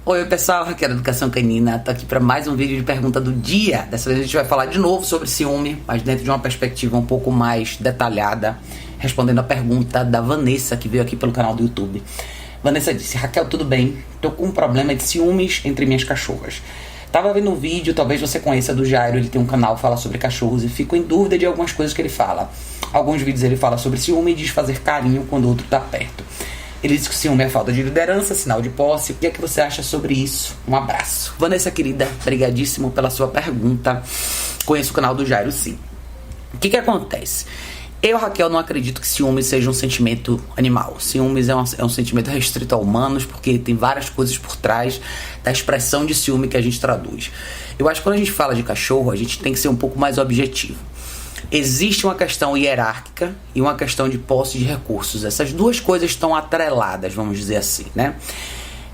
Oi pessoal, Raquel da Educação Canina, tô aqui para mais um vídeo de pergunta do dia. Dessa vez a gente vai falar de novo sobre ciúme, mas dentro de uma perspectiva um pouco mais detalhada, respondendo a pergunta da Vanessa, que veio aqui pelo canal do YouTube. Vanessa disse: Raquel, tudo bem? Tô com um problema de ciúmes entre minhas cachorras. Tava vendo um vídeo, talvez você conheça, do Jairo, ele tem um canal que fala sobre cachorros e fico em dúvida de algumas coisas que ele fala. Alguns vídeos ele fala sobre ciúme e diz fazer carinho quando o outro tá perto. Ele diz que o ciúme é falta de liderança, sinal de posse. O que é que você acha sobre isso? Um abraço. Vanessa, querida, brigadíssimo pela sua pergunta. Conheço o canal do Jairo, sim. O que acontece? Eu, Raquel, não acredito que ciúme seja um sentimento animal. Ciúmes é um sentimento restrito a humanos, porque tem várias coisas por trás da expressão de ciúme que a gente traduz. Eu acho que quando a gente fala de cachorro, a gente tem que ser um pouco mais objetivo. Existe uma questão hierárquica e uma questão de posse de recursos. Essas duas coisas estão atreladas, vamos dizer assim, né?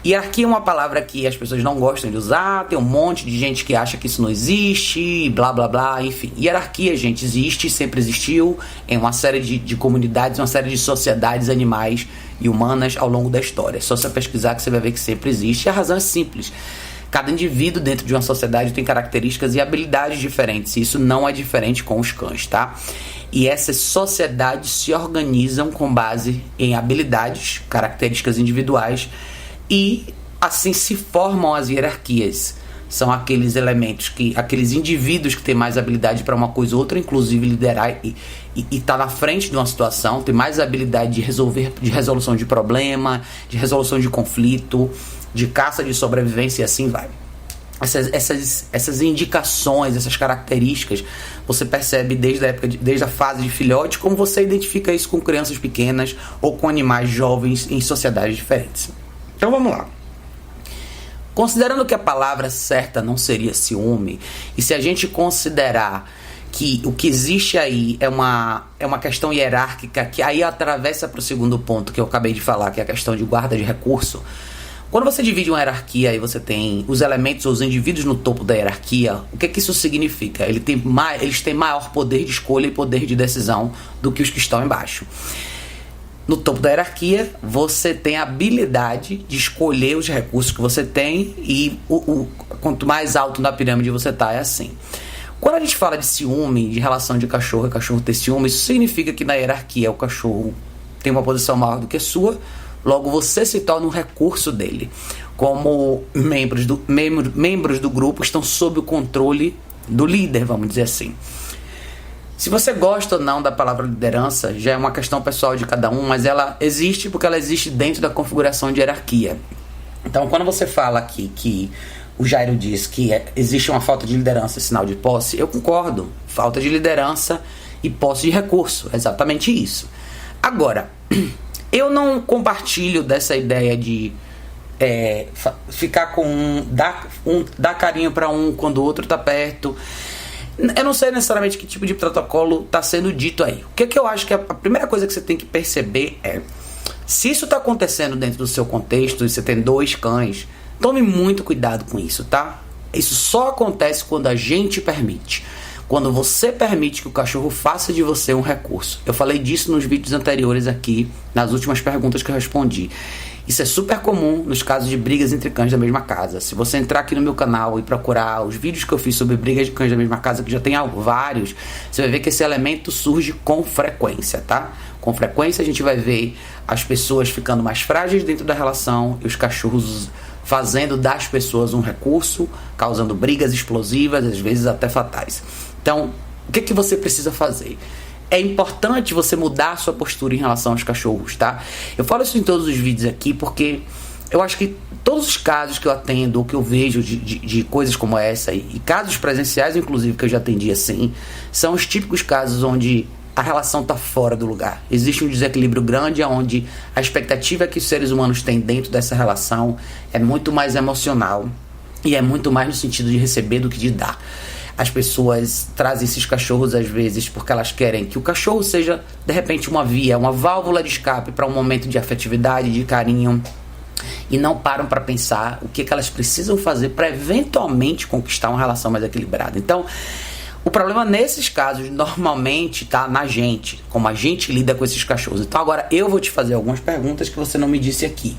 Hierarquia é uma palavra que as pessoas não gostam de usar, tem um monte de gente que acha que isso não existe, blá blá blá, enfim. Hierarquia, gente, existe, sempre existiu em uma série de comunidades, uma série de sociedades animais e humanas ao longo da história. É só você pesquisar que você vai ver que sempre existe, e a razão é simples. Cada indivíduo dentro de uma sociedade tem características e habilidades diferentes. E isso não é diferente com os cães, tá? E essas sociedades se organizam com base em habilidades, características individuais, e assim se formam as hierarquias. São aqueles elementos, aqueles indivíduos que têm mais habilidade para uma coisa ou outra, inclusive liderar e tá na frente de uma situação, tem mais habilidade de resolução de problema, de resolução de conflito, de caça, de sobrevivência, e assim vai. Essas indicações, essas características, você percebe desde a fase de filhote, como você identifica isso com crianças pequenas ou com animais jovens em sociedades diferentes. Então vamos lá. Considerando que a palavra certa não seria ciúme, e se a gente considerar que o que existe aí é uma questão hierárquica, que aí atravessa para o segundo ponto que eu acabei de falar, que é a questão de guarda de recurso. Quando você divide uma hierarquia e você tem os elementos ou os indivíduos no topo da hierarquia, o que isso significa? Eles têm maior poder de escolha e poder de decisão do que os que estão embaixo. No topo da hierarquia, você tem a habilidade de escolher os recursos que você tem, e quanto mais alto na pirâmide você está, é assim. Quando a gente fala de ciúme, de relação de cachorro e cachorro ter ciúme, isso significa que na hierarquia o cachorro tem uma posição maior do que a sua, logo você se torna um recurso dele. Como membros do grupo estão sob o controle do líder, vamos dizer assim. Se você gosta ou não da palavra liderança, já é uma questão pessoal de cada um, mas ela existe porque ela existe dentro da configuração de hierarquia. Então, quando você fala aqui que o Jairo diz que existe uma falta de liderança, sinal de posse, eu concordo. Falta de liderança e posse de recurso, é exatamente isso. Agora, eu não compartilho dessa ideia de ficar com dar carinho para um quando o outro tá perto. Eu não sei necessariamente que tipo de protocolo está sendo dito aí. O que eu acho que a primeira coisa que você tem que perceber é: se isso está acontecendo dentro do seu contexto e você tem 2 cães, tome muito cuidado com isso, tá? Isso só acontece quando a gente permite. Quando você permite que o cachorro faça de você um recurso. Eu falei disso nos vídeos anteriores aqui, nas últimas perguntas que eu respondi. Isso é super comum nos casos de brigas entre cães da mesma casa. Se você entrar aqui no meu canal e procurar os vídeos que eu fiz sobre brigas de cães da mesma casa, que já tem vários, você vai ver que esse elemento surge com frequência, tá? Com frequência a gente vai ver as pessoas ficando mais frágeis dentro da relação e os cachorros fazendo das pessoas um recurso, causando brigas explosivas, às vezes até fatais. Então, o que você precisa fazer? É importante você mudar a sua postura em relação aos cachorros, tá? Eu falo isso em todos os vídeos aqui porque eu acho que todos os casos que eu atendo ou que eu vejo de coisas como essa, e casos presenciais inclusive que eu já atendi assim, são os típicos casos onde a relação está fora do lugar. Existe um desequilíbrio grande onde a expectativa que os seres humanos têm dentro dessa relação é muito mais emocional e é muito mais no sentido de receber do que de dar. As pessoas trazem esses cachorros às vezes porque elas querem que o cachorro seja, de repente, uma válvula de escape para um momento de afetividade, de carinho, e não param para pensar o que elas precisam fazer para eventualmente conquistar uma relação mais equilibrada. Então, o problema nesses casos normalmente está na gente, como a gente lida com esses cachorros. Então agora eu vou te fazer algumas perguntas que você não me disse aqui.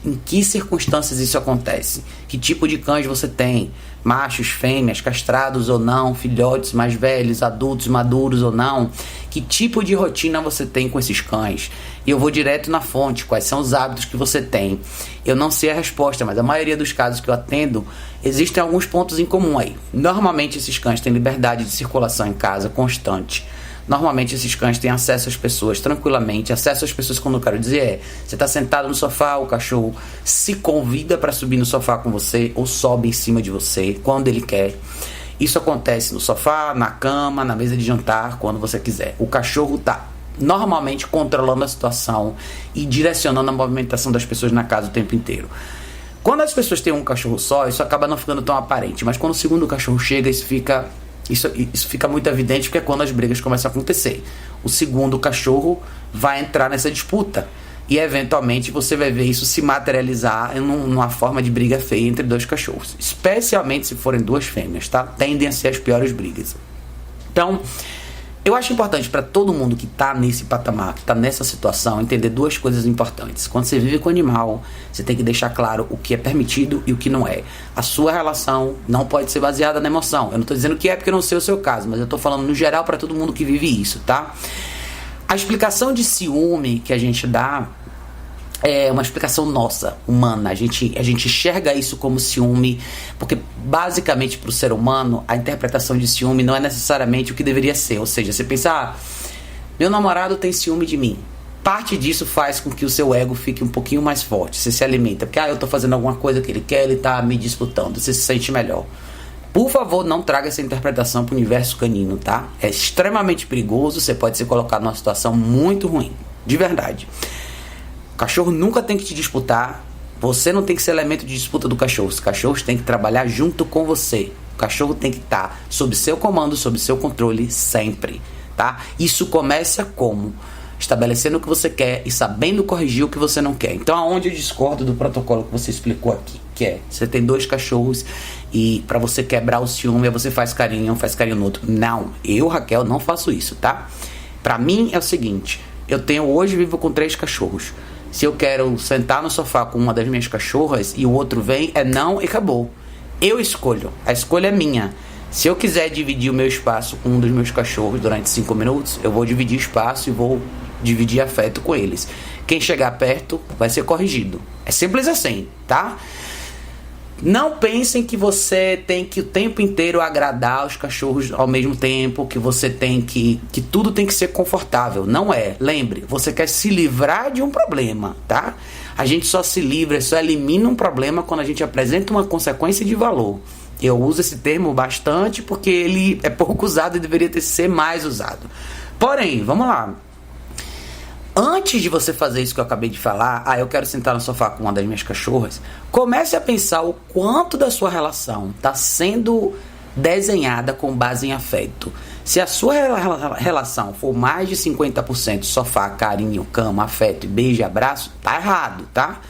em que circunstâncias isso acontece, que tipo de cães você tem, machos, fêmeas, castrados ou não, filhotes mais velhos, adultos, maduros ou não, que tipo de rotina você tem com esses cães. E eu vou direto na fonte, quais são os hábitos que você tem. Eu não sei a resposta, mas a maioria dos casos que eu atendo, existem alguns pontos em comum aí. Normalmente esses cães têm liberdade de circulação em casa constante. Normalmente esses cães têm acesso às pessoas tranquilamente. Acesso às pessoas, quando eu quero dizer, é: você está sentado no sofá, o cachorro se convida para subir no sofá com você ou sobe em cima de você quando ele quer. Isso acontece no sofá, na cama, na mesa de jantar, quando você quiser. O cachorro está normalmente controlando a situação e direcionando a movimentação das pessoas na casa o tempo inteiro. Quando as pessoas têm um cachorro só, isso acaba não ficando tão aparente, mas quando o segundo cachorro chega, isso fica muito evidente, porque é quando as brigas começam a acontecer. O segundo cachorro vai entrar nessa disputa e eventualmente você vai ver isso se materializar numa forma de briga feia entre dois cachorros, especialmente se forem duas fêmeas, tá? Tendem a ser as piores brigas. Então, eu acho importante para todo mundo que está nesse patamar, que está nessa situação, entender duas coisas importantes. Quando você vive com o animal, você tem que deixar claro o que é permitido e o que não é. A sua relação não pode ser baseada na emoção. Eu não estou dizendo que é porque eu não sei o seu caso, mas eu estou falando no geral para todo mundo que vive isso, tá? A explicação de ciúme que a gente dá é uma explicação nossa, humana. A gente enxerga isso como ciúme, porque basicamente para o ser humano a interpretação de ciúme não é necessariamente o que deveria ser. Ou seja, você pensa: meu namorado tem ciúme de mim. Parte disso faz com que o seu ego fique um pouquinho mais forte. Você se alimenta, porque eu estou fazendo alguma coisa que ele quer, ele está me disputando, você se sente melhor. Por favor, não traga essa interpretação para o universo canino, tá? É extremamente perigoso, você pode se colocar numa situação muito ruim, de verdade. O cachorro nunca tem que te disputar. Você não tem que ser elemento de disputa do cachorro. Os cachorros têm que trabalhar junto com você. O cachorro tem que estar sob seu comando, sob seu controle sempre, tá? Isso começa como? Estabelecendo o que você quer e sabendo corrigir o que você não quer. Então, aonde eu discordo do protocolo que você explicou aqui, que é: você tem dois cachorros e para você quebrar o ciúme, você faz carinho, um faz carinho no outro. Não, eu, Raquel, não faço isso, tá? Pra mim é o seguinte: eu vivo com 3 cachorros. Se eu quero sentar no sofá com uma das minhas cachorras e o outro vem, é não e acabou. Eu escolho. A escolha é minha. Se eu quiser dividir o meu espaço com um dos meus cachorros durante 5 minutos, eu vou dividir espaço e vou dividir afeto com eles. Quem chegar perto vai ser corrigido. É simples assim, tá? Não pensem que você tem que o tempo inteiro agradar os cachorros ao mesmo tempo, que você tem que tudo tem que ser confortável. Não é. Lembre, você quer se livrar de um problema, tá? A gente só se livra, só elimina um problema quando a gente apresenta uma consequência de valor. Eu uso esse termo bastante porque ele é pouco usado e deveria ser mais usado. Porém, vamos lá. Antes de você fazer isso que eu acabei de falar, eu quero sentar no sofá com uma das minhas cachorras, comece a pensar o quanto da sua relação está sendo desenhada com base em afeto. Se a sua relação for mais de 50% sofá, carinho, cama, afeto, beijo e abraço, tá errado, tá?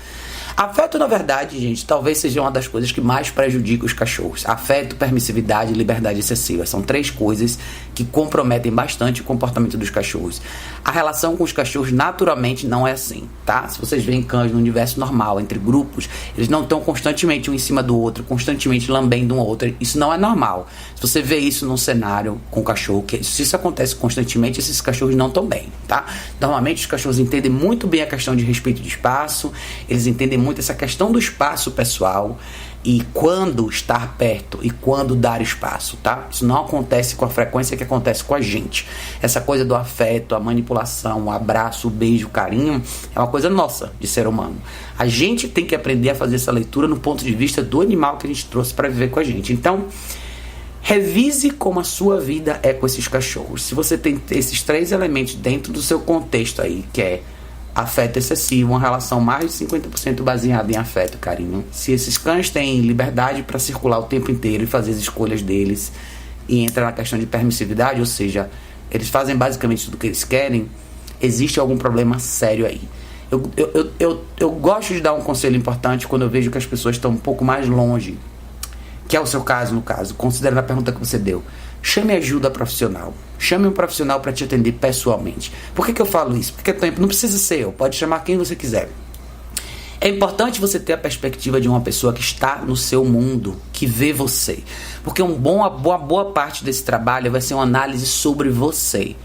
Afeto, na verdade, gente, talvez seja uma das coisas que mais prejudica os cachorros. Afeto, permissividade e liberdade excessiva. São 3 coisas que comprometem bastante o comportamento dos cachorros. A relação com os cachorros naturalmente não é assim, tá? Se vocês veem cães no universo normal, entre grupos, eles não estão constantemente um em cima do outro, constantemente lambendo um ao outro. Isso não é normal. Se você vê isso num cenário com cachorro, se isso acontece constantemente, esses cachorros não estão bem, tá? Normalmente os cachorros entendem muito bem a questão de respeito de espaço, eles entendem muito essa questão do espaço pessoal e quando estar perto e quando dar espaço, tá? Isso não acontece com a frequência que acontece com a gente. Essa coisa do afeto, a manipulação, o abraço, o beijo, o carinho, é uma coisa nossa, de ser humano. A gente tem que aprender a fazer essa leitura no ponto de vista do animal que a gente trouxe para viver com a gente. Então, revise como a sua vida é com esses cachorros. Se você tem esses 3 elementos dentro do seu contexto aí, que é afeto excessivo, uma relação mais de 50% baseada em afeto e carinho. Se esses cães têm liberdade para circular o tempo inteiro e fazer as escolhas deles, e entra na questão de permissividade, ou seja, eles fazem basicamente tudo o que eles querem, existe algum problema sério aí. Eu gosto de dar um conselho importante quando eu vejo que as pessoas estão um pouco mais longe, que é o seu caso, no caso, considerando a pergunta que você deu. Chame ajuda profissional. Chame um profissional para te atender pessoalmente. Por que eu falo isso? Porque não precisa ser eu, pode chamar quem você quiser. É importante você ter a perspectiva de uma pessoa que está no seu mundo, que vê você. Porque uma boa parte desse trabalho vai ser uma análise sobre você.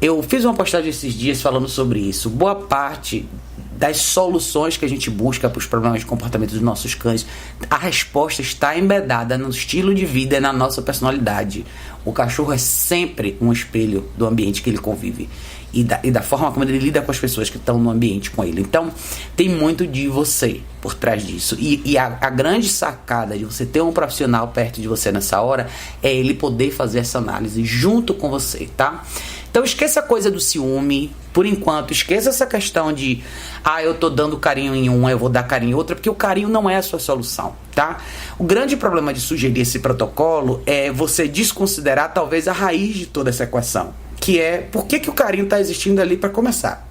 Eu fiz uma postagem esses dias falando sobre isso. Boa parte das soluções que a gente busca para os problemas de comportamento dos nossos cães, a resposta está embedada no estilo de vida e na nossa personalidade. O cachorro é sempre um espelho do ambiente que ele convive e da forma como ele lida com as pessoas que estão no ambiente com ele. Então, tem muito de você por trás disso. E a grande sacada de você ter um profissional perto de você nessa hora é ele poder fazer essa análise junto com você, tá? Então esqueça a coisa do ciúme, por enquanto, esqueça essa questão de eu tô dando carinho em um, eu vou dar carinho em outra, porque o carinho não é a sua solução, tá? O grande problema de sugerir esse protocolo é você desconsiderar talvez a raiz de toda essa equação, que é por que o carinho tá existindo ali para começar.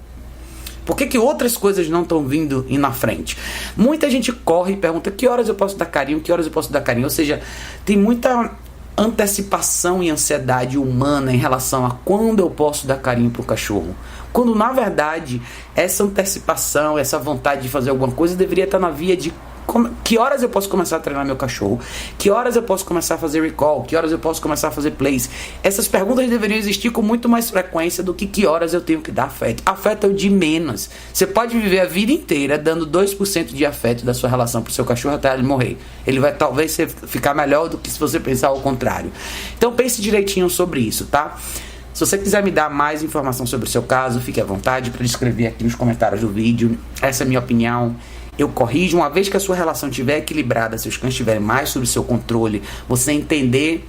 Por que outras coisas não estão vindo e na frente? Muita gente corre e pergunta que horas eu posso dar carinho, que horas eu posso dar carinho, ou seja, tem muita antecipação e ansiedade humana em relação a quando eu posso dar carinho para o cachorro. Quando, na verdade, essa antecipação, essa vontade de fazer alguma coisa deveria estar na via de que horas eu posso começar a treinar meu cachorro, que horas eu posso começar a fazer recall, que horas eu posso começar a fazer plays. Essas perguntas deveriam existir com muito mais frequência do que horas eu tenho que dar afeto. Afeto é o de menos. Você pode viver a vida inteira dando 2% de afeto da sua relação pro seu cachorro até ele morrer. Ele vai talvez ficar melhor do que se você pensar ao contrário. Então pense direitinho sobre isso, tá? Se você quiser me dar mais informação sobre o seu caso, fique à vontade para escrever aqui nos comentários do vídeo. Essa é a minha opinião. Eu corrijo, uma vez que a sua relação estiver equilibrada, se os cães estiverem mais sob seu controle, você entender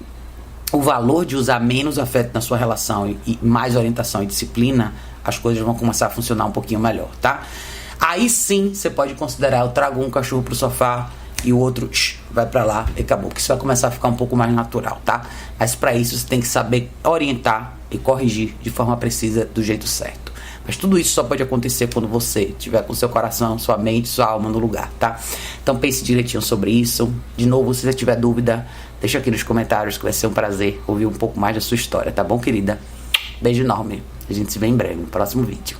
o valor de usar menos afeto na sua relação e mais orientação e disciplina, as coisas vão começar a funcionar um pouquinho melhor, tá? Aí sim, você pode considerar, eu trago um cachorro pro sofá e o outro vai pra lá e acabou, porque isso vai começar a ficar um pouco mais natural, tá? Mas pra isso você tem que saber orientar e corrigir de forma precisa, do jeito certo. Mas tudo isso só pode acontecer quando você tiver com seu coração, sua mente, sua alma no lugar, tá? Então pense direitinho sobre isso. De novo, se você tiver dúvida, deixa aqui nos comentários que vai ser um prazer ouvir um pouco mais da sua história, tá bom, querida? Beijo enorme. A gente se vê em breve no próximo vídeo.